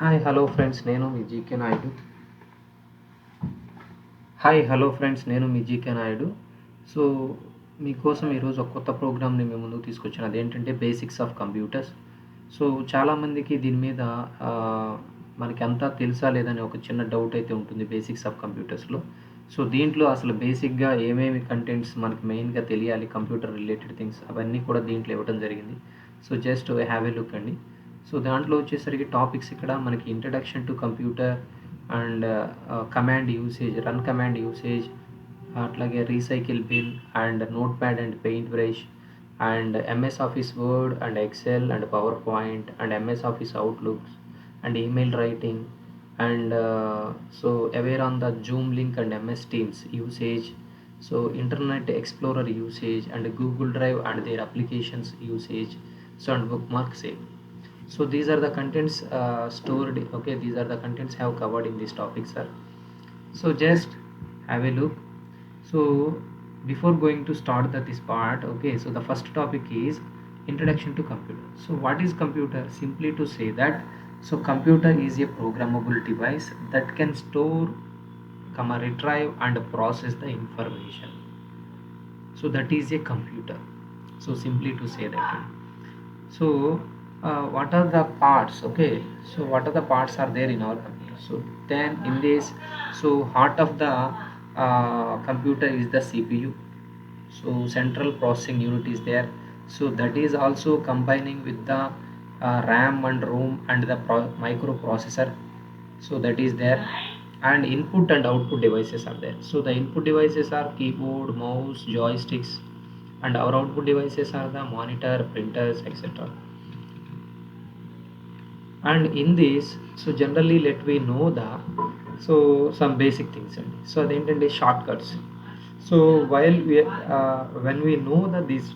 Hi hello friends నేను మీ GK Naidu. Hi hello friends నేను మీ జీకే నాయుడు. సో మీకోసం ఈరోజు ఒక కొత్త ప్రోగ్రామ్ని మేము ముందుకు తీసుకొచ్చాను. అదేంటంటే బేసిక్స్ ఆఫ్ కంప్యూటర్స్. సో చాలామందికి దీని మీద మనకి అంతా తెలుసా లేదని ఒక చిన్న డౌట్ అయితే ఉంటుంది బేసిక్స్ ఆఫ్ కంప్యూటర్స్లో. సో దీంట్లో అసలు బేసిక్గా ఏమేమి కంటెంట్స్ మనకి మెయిన్గా తెలియాలి, కంప్యూటర్ రిలేటెడ్ థింగ్స్ అవన్నీ కూడా దీంట్లో ఇవ్వడం జరిగింది. So just have a look అండి. సో దాంట్లో వచ్చేసరికి టాపిక్స్ ఇక్కడ మనకి introduction to computer and command usage, run command usage, అట్లాగే recycle bin and notepad and paint brush and MS office word and excel and PowerPoint and MS office outlooks and email writing and so aware on the Zoom link and MS Teams usage, so Internet Explorer usage and Google Drive and their applications usage, so and bookmark save. So these are the contents stored. Okay, these are the contents I have covered in this topic, sir. So just have a look. So before going to start this part, okay, so the first topic is introduction to computer. So what is computer? Simply to say that, so computer is a programmable device that can store, retrieve and process the information. So that is a computer. So simply to say that. So what are the parts? Okay, so what are the parts are there in our computer? So then in this, so heart of the computer is the CPU. So central processing unit is there. So that is also combining with the RAM and ROM and the microprocessor. So that is there. And input and output devices are there. So the input devices are keyboard, mouse, joysticks, and our output devices are the monitor, printers, etc. And in this, so generally let we know the, so some basic things. So అదేంటంటే shortcuts. So while we when we know that these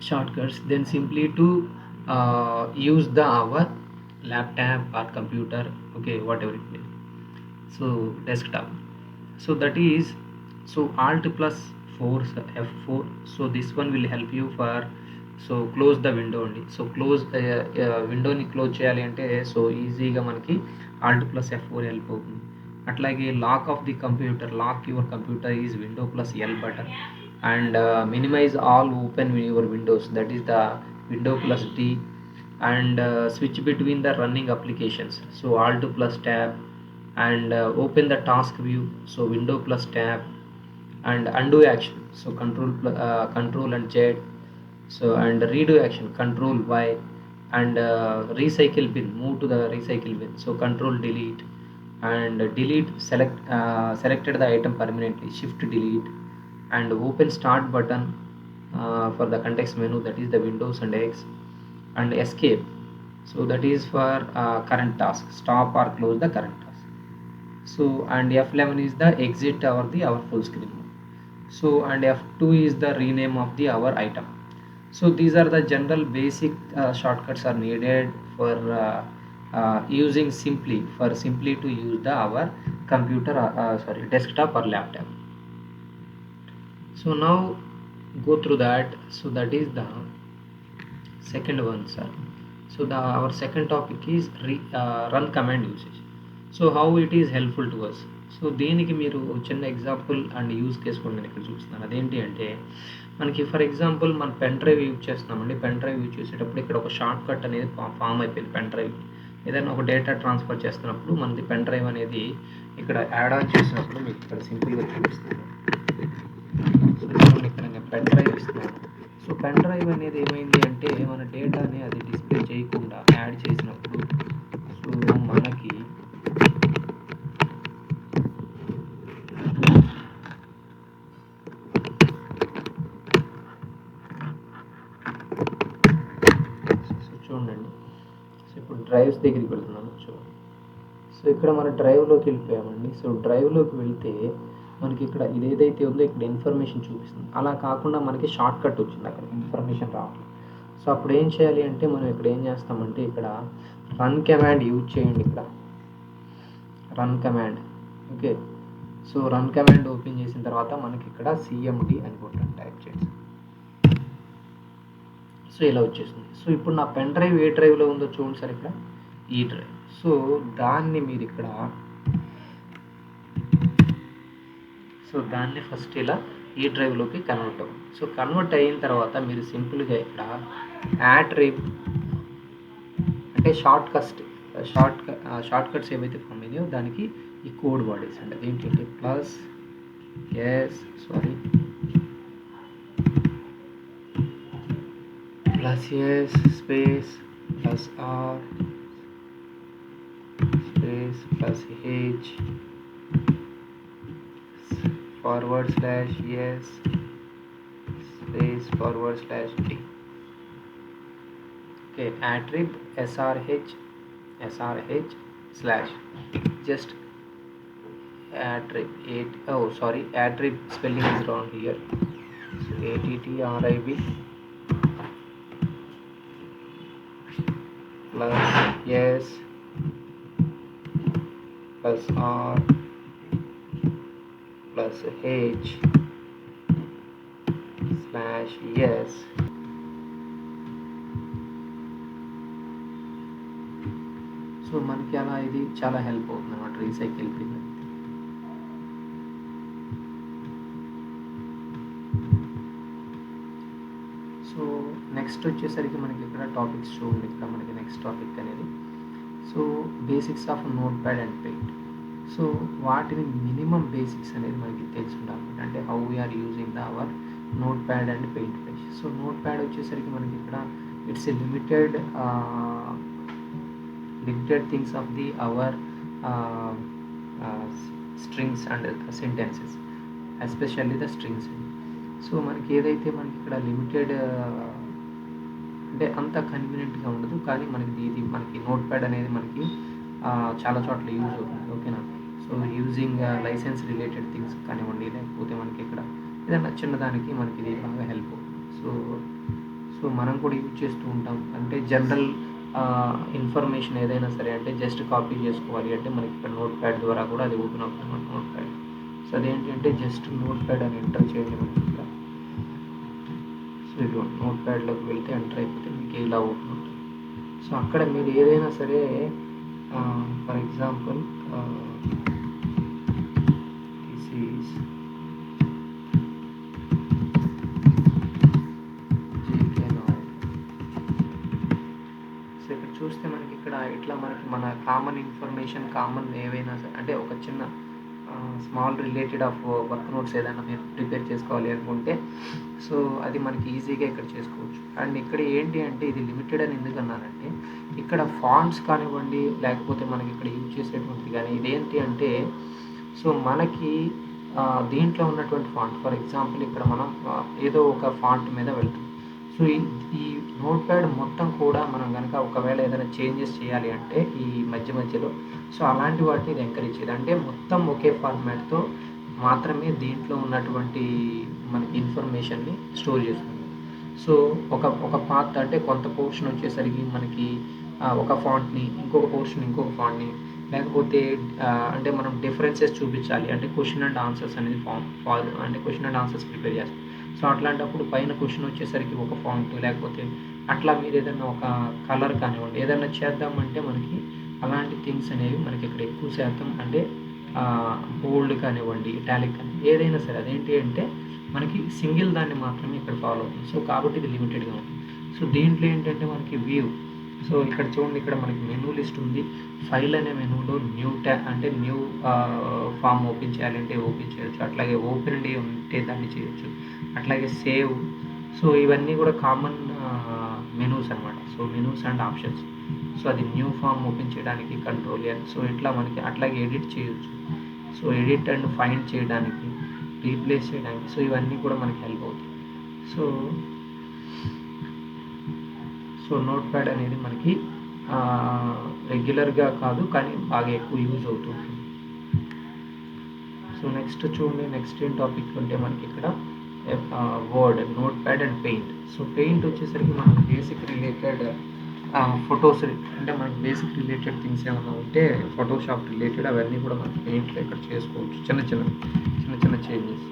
shortcuts, then simply to use the our laptop or computer, okay, whatever it may be, so desktop. So that is, so alt plus 4 F4. So this one will help you for, so close the window అండి. So close విండోని close చేయాలి అంటే so ఈజీగా మనకి Alt plus F4 help అవుతుంది. అట్లాగే lock of the computer, lock your computer is window plus L button and minimize all open your windows, that is the window plus D and switch between the running applications, so alt plus tab and open the task view, so window plus tab and undo action, so control and Z, so and redo action control Y and recycle bin, move to the recycle bin, so control delete and delete, selected the item permanently, shift delete and open start button for the context menu, that is the Windows and X, and escape, so that is for current task, stop or close the current task. So and F11 is the exit or the our full screen mode. So and F2 is the rename of the our item. So these are the general basic shortcuts are needed for using simply to use the our computer, desktop or laptop. So now go through that. So that is the second one, sir. So our second topic is run command usage. So how it is helpful to us. So దీనికి మీరు చిన్న example and use case కూడా నేను ఇక్కడ చూస్తున్నాను. అదేంటి అంటే మనకి ఫర్ ఎగ్జాంపుల్ మన పెన్ డ్రైవ్ యూజ్ చేస్తున్నామండి. పెన్ డ్రైవ్ యూజ్ చేసేటప్పుడు ఇక్కడ ఒక షార్ట్ కట్ అనేది ఫామ్ అయిపోయింది. పెన్ డ్రైవ్ ఏదైనా ఒక డేటా ట్రాన్స్ఫర్ చేస్తున్నప్పుడు మనది పెన్ డ్రైవ్ అనేది ఇక్కడ యాడ్ ఆన్ చేసినప్పుడు మీకు ఇక్కడ సింపుల్గా చూపిస్తాను. సో ఇక్కడ నేను పెన్ డ్రైవ్ ఇస్తున్నాను. సో పెన్ డ్రైవ్ అనేది ఏమైంది అంటే మన డేటాని అది డిస్ప్లే చేయకుండా యాడ్ చేసినప్పుడు సో మనకి చూడండి. సో ఇప్పుడు డ్రైవ్స్ దగ్గరికి వెళ్తున్నాను చూడండి. సో ఇక్కడ మన డ్రైవ్లోకి వెళ్ళిపోయామండి. సో డ్రైవ్లోకి వెళ్తే మనకి ఇక్కడ ఇది ఏదైతే ఉందో ఇక్కడ ఇన్ఫర్మేషన్ చూపిస్తుంది. అలా కాకుండా మనకి షార్ట్ కట్ వచ్చింది, అక్కడ ఇన్ఫర్మేషన్ రావట్లేదు. సో అప్పుడు ఏం చేయాలి అంటే మనం ఇక్కడ ఏం చేస్తామంటే ఇక్కడ రన్ కమాండ్ యూజ్ చేయండి. ఇక్కడ run command, okay. So run command open చేసిన తర్వాత మనకి ఇక్కడ CMD అని కొట్టండి, టైప్ చేసి. సో ఇలా వచ్చేసింది. సో ఇప్పుడు నా పెన్ డ్రైవ్ ఏ డ్రైవ్లో ఉందో చూడండి సార్. ఇక్కడ ఈ డ్రైవ్. సో దాన్ని మీరు ఇక్కడ దాన్ని ఫస్ట్ ఇలా ఈ డ్రైవ్లోకి కన్వర్ట్ అవ్వం. సో కన్వర్ట్ అయిన తర్వాత మీరు సింపుల్గా ఇక్కడ యాట్రిబ్ అంటే షార్ట్ కట్స్ ఏవైతే ఫామ్ అయినాయో దానికి ఈ కోడ్ వాడేసండి. అదేంటంటే plus S space plus R space plus H /s space /d. Okay, attrib srh slash just attrib attrib spelling is wrong here. So attrib plus s plus r plus h slash yes. So మనకి అలా ఇది చాలా help అవుతుంది అన్నమాట recycle bill. So next వచ్చేసరికి మనకి ఇక్కడ topics చూడండి. ఇక్కడ మనకి నెక్స్ట్ టాపిక్ అనేది so basics of notepad and paint. So వాటిని మినిమం బేసిక్స్ అనేది మనకి తెలిసి ఉండాలి. అంటే how we are using our notepad and paint brush. So notepad వచ్చేసరికి మనకి ఇక్కడ it's a limited things of the our strings and sentences, especially the strings. So మనకి ఏదైతే మనకి ఇక్కడ లిమిటెడ్ అంటే అంత కన్వీనియంట్గా ఉండదు, కానీ మనకి నోట్ ప్యాడ్ అనేది మనకి చాలా చోట్ల యూజ్ అవుతుంది. ఓకేనా. So using license related things కానివ్వండి, లేకపోతే మనకి ఇక్కడ ఏదైనా చిన్నదానికి మనకి ఇది బాగా హెల్ప్ అవుతుంది. సో మనం కూడా యూజ్ చేస్తూ ఉంటాం. అంటే జనరల్ ఇన్ఫర్మేషన్ ఏదైనా సరే అంటే జస్ట్ కాపీ చేసుకోవాలి అంటే మనకి ఇక్కడ నోట్ ప్యాడ్ ద్వారా కూడా అది ఓపెన్ అవుతుంది మన నోట్ ప్యాడ్. సో అదేంటంటే జస్ట్ నోట్ ప్యాడ్ అని ఎంటర్ చేయండి మనకి ఇక్కడ. సో ఇది నోట్ ప్యాడ్లోకి వెళ్తే ఎంటర్ అయిపోతే మీకు ఇలా ఓపెన్ అవుతుంది. సో అక్కడ మీరు ఏదైనా సరే for example this is JK Nayak. So ఇక్కడ చూస్తే మనకి ఇక్కడ ఇట్లా మనకి మన కామన్ ఇన్ఫర్మేషన్ ఏవైనా సరే అంటే ఒక చిన్న small related of work notes ఏదైనా మీరు ప్రిపేర్ చేసుకోవాలి అనుకుంటే సో అది మనకి ఈజీగా ఇక్కడ చేసుకోవచ్చు. అండ్ ఇక్కడ ఏంటి అంటే ఇది లిమిటెడ్ అని ఎందుకు అన్నానంటే ఇక్కడ ఫాంట్స్ కానివ్వండి, లేకపోతే మనకి ఇక్కడ యూజ్ చేసేటువంటిది కానీ ఇదేంటి అంటే సో మనకి దీంట్లో ఉన్నటువంటి ఫాంట్ ఫర్ ఎగ్జాంపుల్ ఇక్కడ మనం ఏదో ఒక ఫాంట్ మీద వెళ్తాం. సో ఈ నోట్ ప్యాడ్ మొత్తం కూడా మనం కనుక ఒకవేళ ఏదైనా చేంజెస్ చేయాలి అంటే ఈ మధ్యలో సో అలాంటి వాటిని ఇది ఎంకరేజ్ చేయదు. అంటే మొత్తం ఒకే ఫార్మాట్తో మాత్రమే దీంట్లో ఉన్నటువంటి మనకి ఇన్ఫర్మేషన్ని స్టోర్ చేస్తుంది. సో ఒక పార్ట్ అంటే కొంత పోర్షన్ వచ్చేసరికి మనకి ఒక ఫాంట్ని, ఇంకొక పోర్షన్ ఇంకొక ఫాంట్ని, లేకపోతే అంటే మనం డిఫరెన్సెస్ చూపించాలి అంటే క్వశ్చన్ అండ్ ఆన్సర్స్ అనేది అంటే క్వశ్చన్ అండ్ ఆన్సర్స్ ప్రిపేర్ చేస్తాం. సో అట్లాంటప్పుడు పైన క్వశ్చన్ వచ్చేసరికి ఒక ఫాంట్, లేకపోతే అట్లా మీరు ఏదైనా ఒక కలర్ కానివ్వండి ఏదైనా చేద్దామంటే మనకి అలాంటి థింగ్స్ అనేవి మనకి ఇక్కడ ఎక్కువ శాతం అంటే బోల్డ్ కానివ్వండి, ఇటాలిక్ కానివ్వండి ఏదైనా సరే అదేంటి అంటే మనకి సింగిల్ దాన్ని మాత్రమే ఇక్కడ ఫాలో అవుతుంది. సో కాబట్టి ఇది లిమిటెడ్గా ఉంది. సో దీంట్లో ఏంటంటే మనకి వ్యూ. సో ఇక్కడ చూడండి, ఇక్కడ మనకి మెనూ లిస్ట్ ఉంది. ఫైల్ అనే మెనూలో న్యూ ఫామ్ ఓపెన్ చేయాలంటే ఓపెన్ చేయొచ్చు, అట్లాగే ఓపెన్ డే ఉంటే దాన్ని చేయొచ్చు, అట్లాగే సేవ్. సో ఇవన్నీ కూడా కామన్ మెనూస్ అనమాట. So menus and options. So అది న్యూ ఫామ్ ఓపెన్ చేయడానికి కంట్రోల్. సో ఇట్లా మనకి అట్లాగే ఎడిట్ చేయొచ్చు. సో ఎడిట్ అండ్ ఫైండ్ చేయడానికి, రీప్లేస్ చేయడానికి, సో ఇవన్నీ కూడా మనకి హెల్ప్ అవుతాయి. సో నోట్ ప్యాడ్ అనేది మనకి రెగ్యులర్గా కాదు కానీ బాగా ఎక్కువ యూజ్ అవుతుంది. సో నెక్స్ట్ చూడండి, నెక్స్ట్ ఏం టాపిక్ అంటే మనకి ఇక్కడ word, note pad and paint. So paint వచ్చేసరికి మనకి బేసిక్ రిలేటెడ్ ఫొటోస్ అంటే మనకి బేసిక్ రిలేటెడ్ థింగ్స్ ఏమైనా ఉంటే ఫోటోషాప్ రిలేటెడ్ అవన్నీ కూడా మనకి పెయింట్లో ఇక్కడ చేసుకోవచ్చు. చిన్న చిన్న చేంజెస్.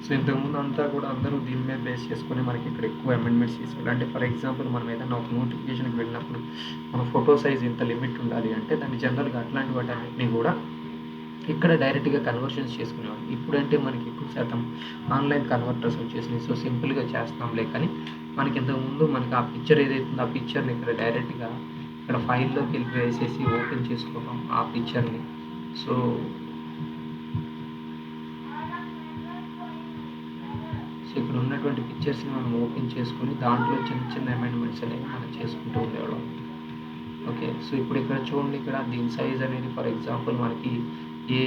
సో ఇంతకుముందు అంతా కూడా అందరూ దీని మీద బేస్ చేసుకొని మనకి ఇక్కడ ఎక్కువ అమెండ్మెంట్స్ తీసుకుంటారు. అంటే ఫర్ ఎగ్జాంపుల్ మనం ఏదైనా ఒక నోటిఫికేషన్కి వెళ్ళినప్పుడు మన ఫోటో సైజ్ ఇంత లిమిట్ ఉండాలి అంటే దాన్ని జనరల్గా అట్లాంటి వాటన్నిటిని కూడా ఇక్కడ డైరెక్ట్గా కన్వర్షన్స్ చేసుకునేవాళ్ళు. ఇప్పుడంటే మనకి ఎక్కువ శాతం ఆన్లైన్ కన్వర్టర్స్ వచ్చేసినాయి. సో సింపుల్గా చేస్తున్నాంలే, కానీ మనకి ఇంతకుముందు మనకి ఆ పిక్చర్ ఏదైతే ఉందో ఆ పిక్చర్ని ఇక్కడ డైరెక్ట్గా ఇక్కడ ఫైల్లోకి వెళ్ళి వేసేసి ఓపెన్ చేసుకోవడం ఆ పిక్చర్ని. సో ఇక్కడ ఉన్నటువంటి పిక్చర్స్ని మనం ఓపెన్ చేసుకొని దాంట్లో చిన్న చిన్న అమెండ్మెంట్స్ అనేవి మనం చేసుకుంటూ ఉండేవాళ్ళం. ఓకే, సో ఇప్పుడు ఇక్కడ చూడండి, ఇక్కడ దీని సైజ్ అనేది ఫర్ ఎగ్జాంపుల్ మనకి ఏ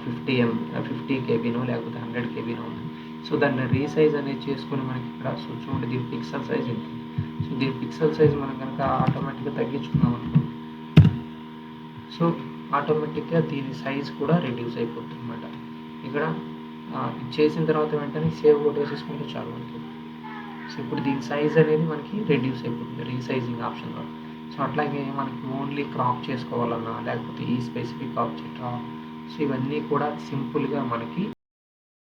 50 కేబీనో లేకపోతే 100 కేబీనో ఉంది. సో దాన్ని రీసైజ్ అనేది చేసుకొని మనకి ఇక్కడ సో చూడండి దీని పిక్సెల్ సైజ్ ఎంత. సో దీని పిక్సెల్ సైజ్ మనం కనుక ఆటోమేటిక్గా తగ్గించుకున్నాం అనుకో, సో ఆటోమేటిక్గా దీని సైజ్ కూడా రెడ్యూస్ అయిపోతుంది అనమాట. ఇక్కడ ఇది చేసిన తర్వాత వెంటనే సేవ్ కొట్టేసేసుకుంటే చాలు మనకి. సో ఇప్పుడు దీని సైజ్ అనేది మనకి రెడ్యూస్ అయిపోతుంది రీసైజింగ్ ఆప్షన్ ద్వారా. సో అట్లాగే మనకి ఓన్లీ క్రాప్ చేసుకోవాలన్నా లేకపోతే ఈ స్పెసిఫిక్ ఆబ్జెక్ట్, సో ఇవన్నీ కూడా సింపుల్గా మనకి